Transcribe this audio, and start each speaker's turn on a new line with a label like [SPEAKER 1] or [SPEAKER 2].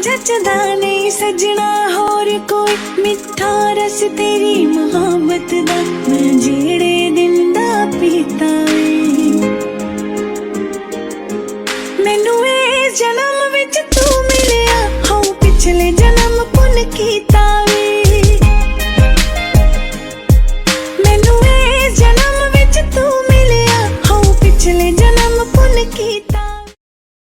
[SPEAKER 1] जचदा नहीं सजना होर कोई मिठा रस तेरी मोहब्बत दा मैं जेड़े दिन दा पीता वे। मैनू इस जन्म विच तू मिलिया हाँ पिछले जन्म पुन कीता